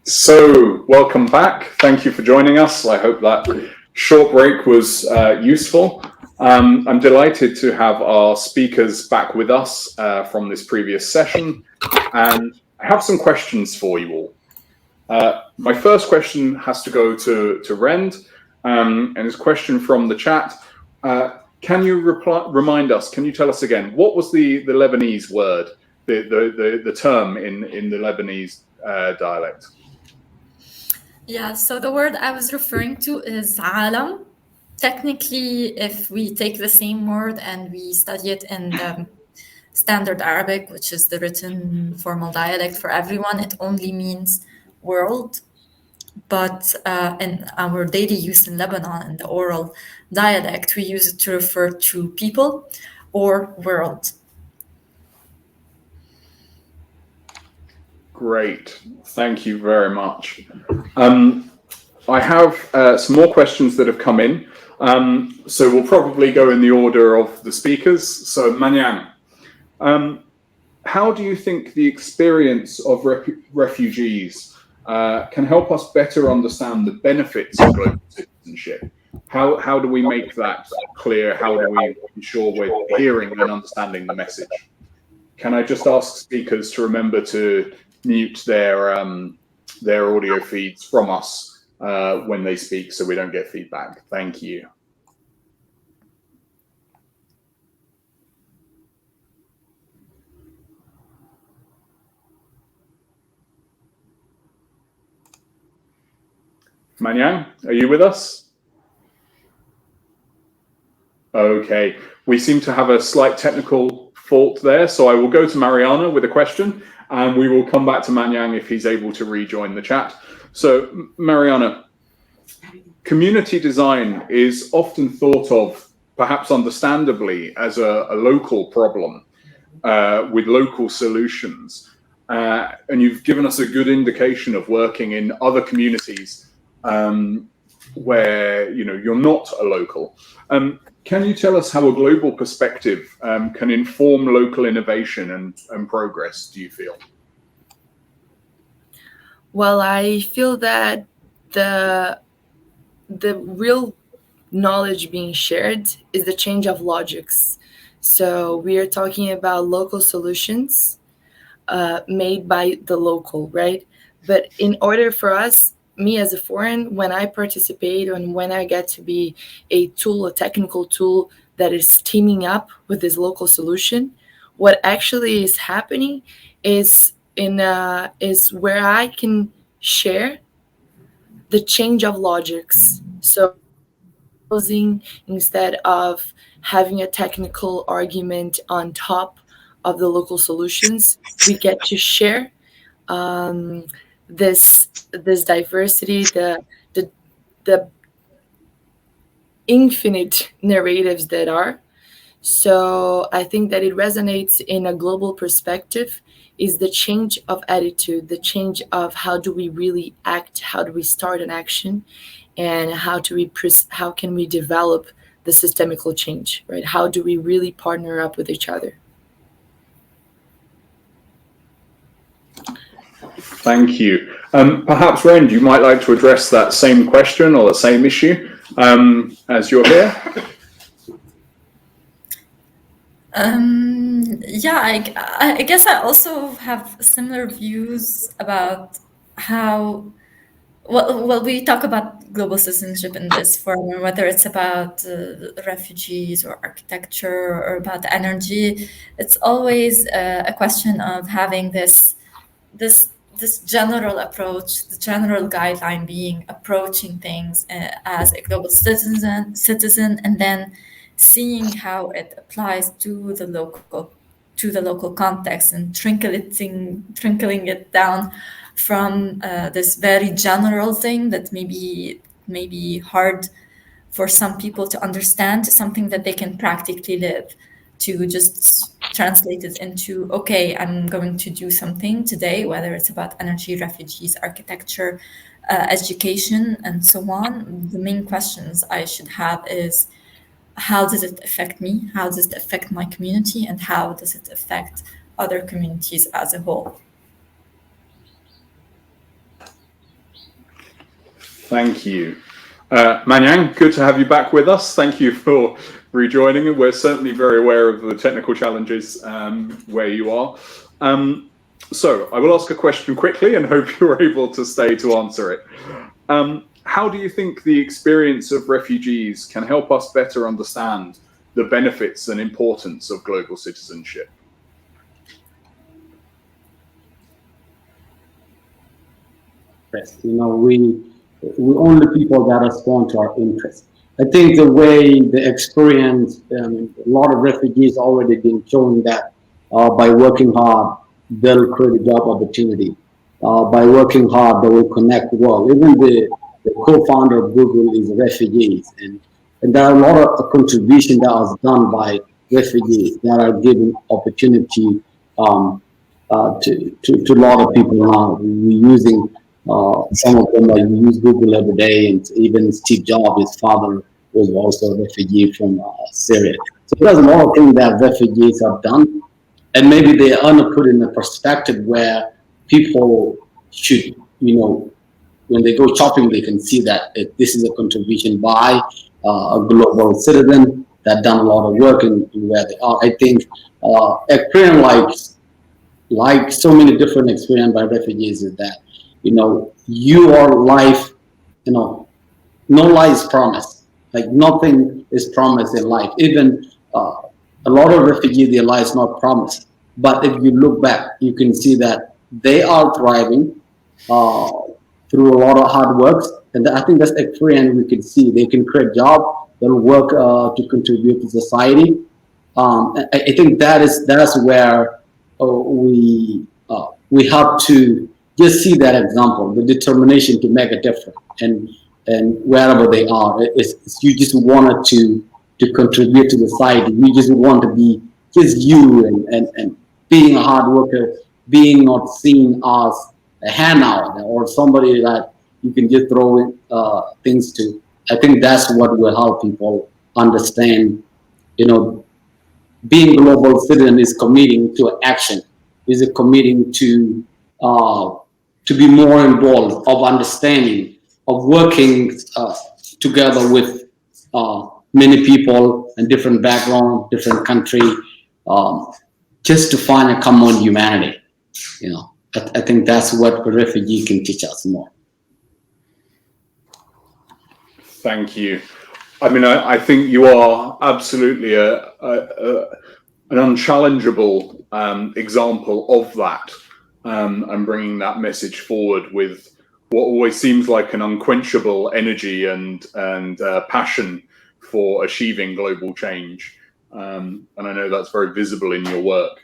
So, welcome back. Thank you for joining us. I hope that short break was useful. I'm delighted to have our speakers back with us from this previous session, and I have some questions for you all. My first question has to go to Rend, and it's a question from the chat. Can you remind us, can you tell us again, what was the Lebanese word, the term in the Lebanese dialect? Yeah, so the word I was referring to is alam. Technically, if we take the same word and we study it in the standard Arabic, which is the written formal dialect for everyone, it only means world. But in our daily use in Lebanon, in the oral dialect, we use it to refer to people or world. Great, thank you very much. I have some more questions that have come in. So we'll probably go in the order of the speakers. So Manyang, how do you think the experience of refugees can help us better understand the benefits of global citizenship? How do we make that clear? How do we ensure we're hearing and understanding the message? Can I just ask speakers to remember to mute their audio feeds from us when they speak so we don't get feedback? Thank you. Manyang, are you with us? Okay, we seem to have a slight technical fault there, so I will go to Mariana with a question, and we will come back to Manyang if he's able to rejoin the chat. So, Mariana, community design is often thought of, perhaps understandably, as a local problem with local solutions. And you've given us a good indication of working in other communities where you're not a local. Can you tell us how a global perspective can inform local innovation and progress, do you feel? Well, I feel that the real knowledge being shared is the change of logics. So we are talking about local solutions made by the local, right? But in order for us, me as a foreign, when I participate and when I get to be a tool, a technical tool that is teaming up with this local solution, what actually is happening is where I can share the change of logics. So instead of having a technical argument on top of the local solutions, we get to share this diversity, the infinite narratives that are. So I think that it resonates in a global perspective is the change of attitude, the change of how do we really act, how do we start an action, and how can we develop the systemical change, right? How do we really partner up with each other? Thank you. Perhaps, Rend, you might like to address that same question or the same issue as you're here. Yeah, I guess I also have similar views about how, well, we talk about global citizenship in this forum, whether it's about refugees or architecture or about energy. It's always a question of having this general approach, the general guideline being approaching things as a global citizen, and then seeing how it applies to the local context and trickling it down from this very general thing that may be hard for some people to understand to something that they can practically live, to just translate it into, okay, I'm going to do something today, whether it's about energy, refugees, architecture, education, and so on. The main questions I should have is, how does it affect me? How does it affect my community? And how does it affect other communities as a whole? Thank you. Manyang, good to have you back with us. Thank you for rejoining. We're certainly very aware of the technical challenges where you are. So I will ask a question quickly and hope you're able to stay to answer it. How do you think the experience of refugees can help us better understand the benefits and importance of global citizenship? You know, we only people that respond to our interests. I think the way the experience, a lot of refugees already been showing that by working hard, they'll create a job opportunity. By working hard, they will connect well. Even the co-founder of Google is refugees, and there are a lot of contribution that was done by refugees that are given opportunity to a lot of people now. We're using some of them use Google every day, and even Steve Jobs, his father, was also a refugee from Syria. So there's a lot of things that refugees have done, and maybe they are put in a perspective where people should, you know, when they go shopping, they can see that this is a contribution by a global citizen that done a lot of work in where they are. I think experience like so many different experience by refugees is that, you know, your life, you know, no life is promised. Like nothing is promised in life. Even a lot of refugees, their life is not promised. But if you look back, you can see that they are thriving through a lot of hard work. And I think that's experience we can see. They can create jobs, they'll work to contribute to society. I think that's where we have to just see that example, the determination to make a difference, and wherever they are, you just wanted to contribute to society. You just want to be just you, and being a hard worker, being not seen as a handout or somebody that you can just throw in, things to. I think that's what will help people understand, you know, being global citizen is committing to action, is a committing to be more involved, of understanding, of working together with many people and different background, different country, just to find a common humanity. You know, I think that's what a refugee can teach us more. Thank you. I mean, I think you are absolutely an unchallengeable example of that, and bringing that message forward with what always seems like an unquenchable energy and passion for achieving global change. And I know that's very visible in your work.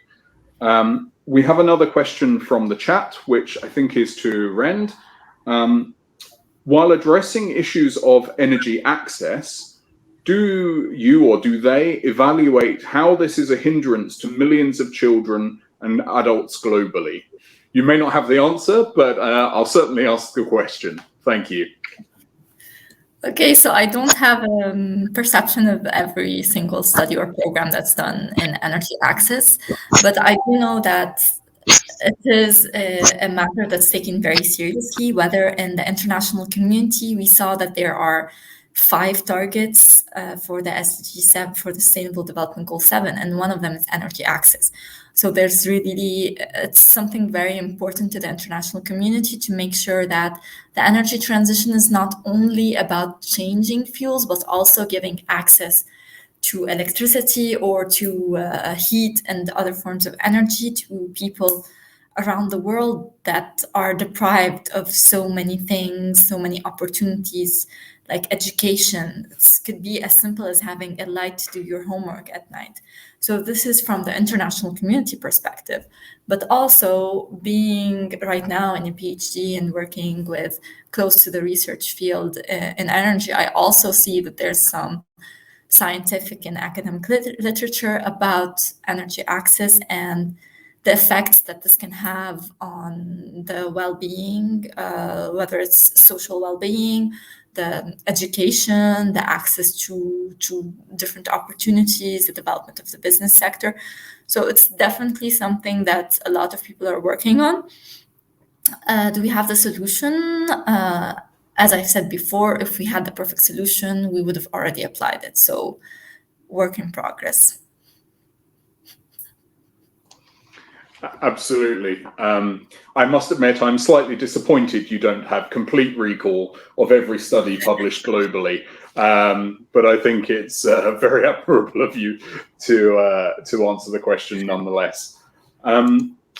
We have another question from the chat, which I think is to Rend. While addressing issues of energy access, do you or do they evaluate how this is a hindrance to millions of children and adults globally? You may not have the answer, but I'll certainly ask the question. Thank you. Okay, so I don't have a perception of every single study or program that's done in energy access, but I do know that it is a matter that's taken very seriously, whether in the international community. We saw that there are 5 targets for the SDG 7, for the Sustainable Development Goal 7, and one of them is energy access. So there's really, it's something very important to the international community to make sure that the energy transition is not only about changing fuels, but also giving access to electricity or to heat and other forms of energy to people around the world that are deprived of so many things, so many opportunities, like education. It could be as simple as having a light to do your homework at night. So this is from the international community perspective, but also being right now in a PhD and working with close to the research field in energy, I also see that there's some scientific and academic literature about energy access and the effects that this can have on the well-being, whether it's social well-being, the education, the access to different opportunities, the development of the business sector. So it's definitely something that a lot of people are working on. Do we have the solution? as I said before, if we had the perfect solution, we would have already applied it. So work in progress. Absolutely. I must admit, I'm slightly disappointed you don't have complete recall of every study published globally. But I think it's very admirable of you to answer the question nonetheless.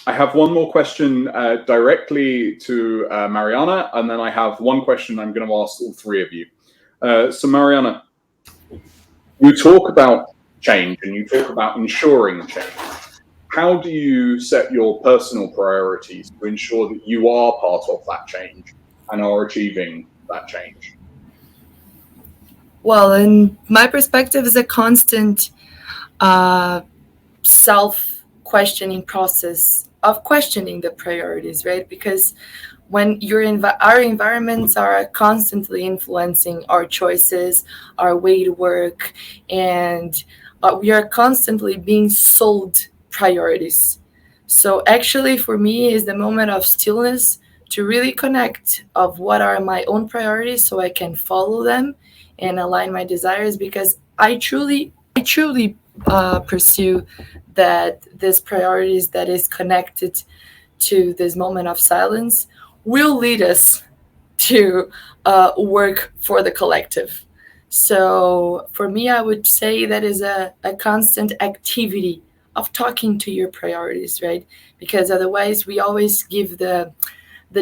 I have one more question directly to Mariana, and then I have one question I'm going to ask all three of you. So Mariana, you talk about change and you talk about ensuring change. How do you set your personal priorities to ensure that you are part of that change and are achieving that change? Well, in my perspective, is a constant self-questioning process of questioning the priorities, right? Because when our environments are constantly influencing our choices, our way to work, and we are constantly being sold priorities. So actually, for me, is the moment of stillness to really connect of what are my own priorities, so I can follow them and align my desires, because I truly pursue that this priorities that is connected to this moment of silence will lead us to work for the collective. So for me, I would say that is a constant activity of talking to your priorities, right? Because otherwise we always give the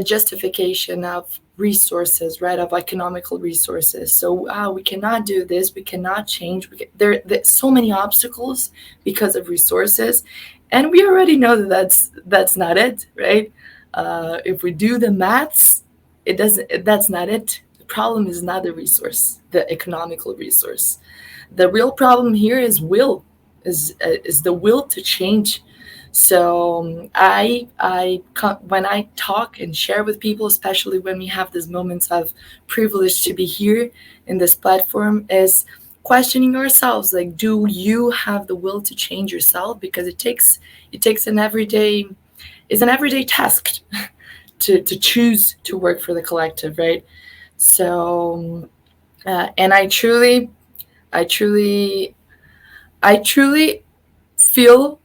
justification of resources, right? Of economical resources. So we cannot do this, we cannot change. There's so many obstacles because of resources. And we already know that that's not it, right? If we do the maths, that's not it. The problem is not the resource, the economical resource. The real problem here is will, is the will to change. So when I talk and share with people, especially when we have these moments of privilege to be here in this platform, is questioning ourselves, like, do you have the will to change yourself? Because it takes an everyday task to choose to work for the collective, right? So and I truly feel,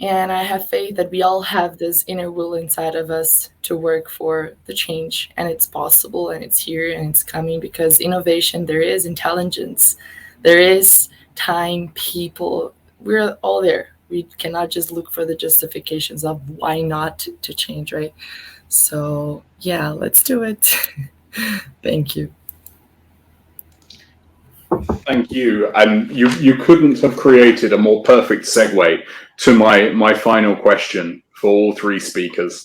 and I have faith that we all have this inner will inside of us to work for the change, and it's possible, and it's here, and it's coming, because innovation, there is intelligence, there is time, people, we're all there. We cannot just look for the justifications of why not to change, right? So yeah, let's do it. Thank you. Thank you. And you couldn't have created a more perfect segue to my final question for all three speakers.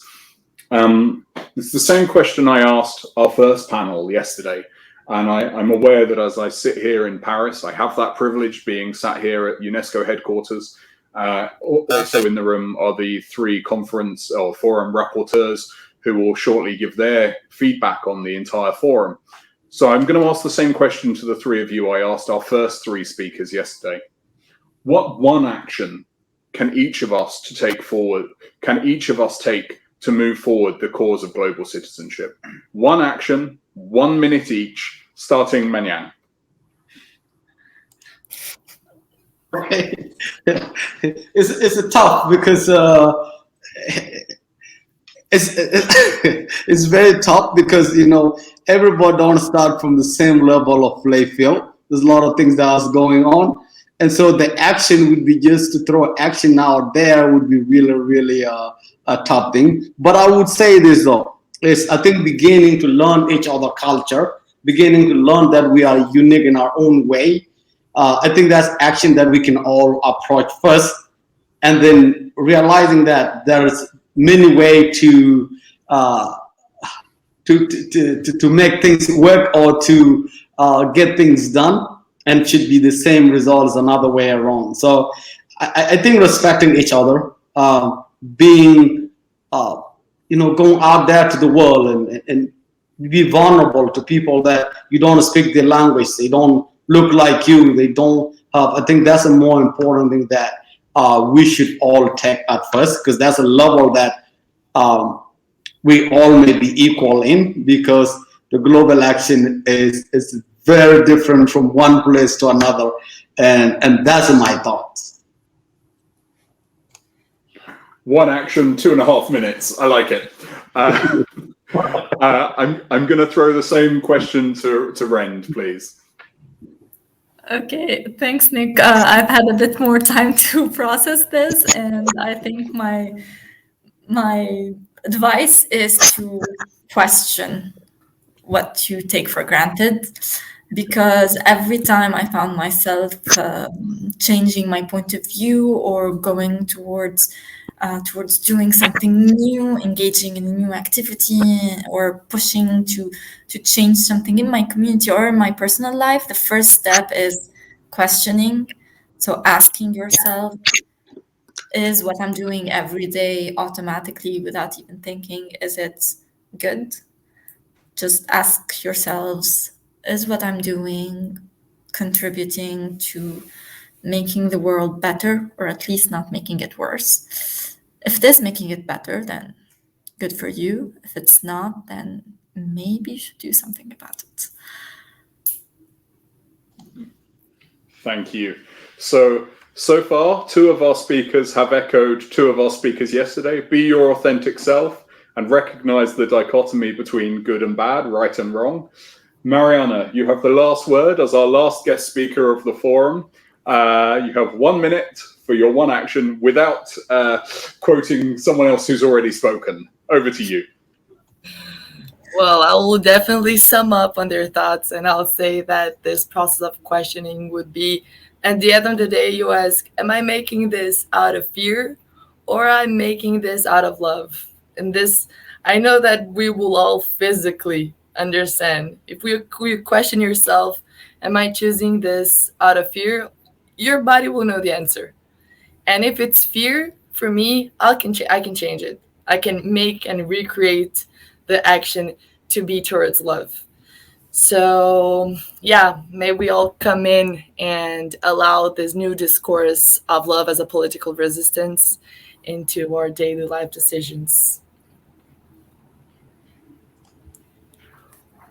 It's the same question I asked our first panel yesterday. And I'm aware that as I sit here in Paris, I have that privilege being sat here at UNESCO headquarters. Also in the room are the three conference or forum rapporteurs who will shortly give their feedback on the entire forum. So I'm going to ask the same question to the three of you I asked our first three speakers yesterday. What one action can each of us take to move forward the cause of global citizenship? One action, 1 minute each, starting Menyan. Right. It's tough because it's very tough because everybody don't start from the same level of play field. There's a lot of things that is going on, and so the action would be just to throw action out there would be really a tough thing. But I would say this though, is I think beginning to learn each other culture, beginning to learn that we are unique in our own way. I think that's action that we can all approach first, and then realizing that there's many ways to make things work or to get things done, and should be the same results another way around. So I think respecting each other, being going out there to the world and be vulnerable to people that you don't speak their language, they don't look like you, they don't have. I think that's a more important thing that we should all take at first, because that's a level that we all may be equal in, because the global action is very different from one place to another, and that's my thoughts. One action, 2.5 minutes. I like it. I'm going to throw the same question to Rend, please. Okay, thanks, Nick. I've had a bit more time to process this, and I think my advice is to question what you take for granted, because every time I found myself changing my point of view or going towards doing something new, engaging in a new activity, or pushing to change something in my community or in my personal life, the first step is questioning. So asking yourself, is what I'm doing every day automatically without even thinking, is it good? Just ask yourselves, is what I'm doing contributing to making the world better, or at least not making it worse? If it is making it better, then good for you. If it's not, then maybe you should do something about it. Thank you. So far, 2 of our speakers have echoed 2 of our speakers yesterday. Be your authentic self and recognize the dichotomy between good and bad, right and wrong. Mariana, you have the last word as our last guest speaker of the forum. You have 1 minute for your one action without quoting someone else who's already spoken. Over to you. Well, I will definitely sum up on their thoughts, and I'll say that this process of questioning would be, at the end of the day, you ask, am I making this out of fear, or I'm making this out of love? And this, I know that we will all physically understand. If we question yourself, am I choosing this out of fear? Your body will know the answer. And if it's fear, for me, I can change it. I can make and recreate the action to be towards love. So yeah, may we all come in and allow this new discourse of love as a political resistance into our daily life decisions.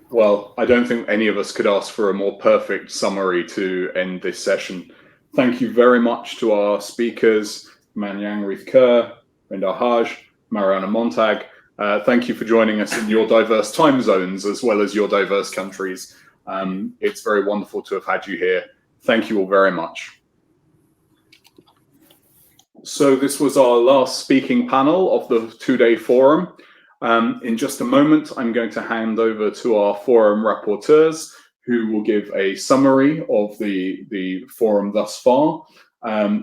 Well, I don't think any of us could ask for a more perfect summary to end this session. Thank you very much to our speakers, Manyang Ruth Kerr, Renda Haj, Mariana Montag. Thank you for joining us in your diverse time zones as well as your diverse countries. It's very wonderful to have had you here. Thank you all very much. So this was our last speaking panel of the 2-day forum. In just a moment, I'm going to hand over to our forum rapporteurs, who will give a summary of the forum thus far.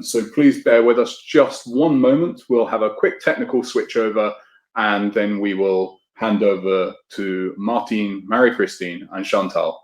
So please bear with us just one moment. We'll have a quick technical switchover, and then we will hand over to Martine, Marie-Christine, and Chantal.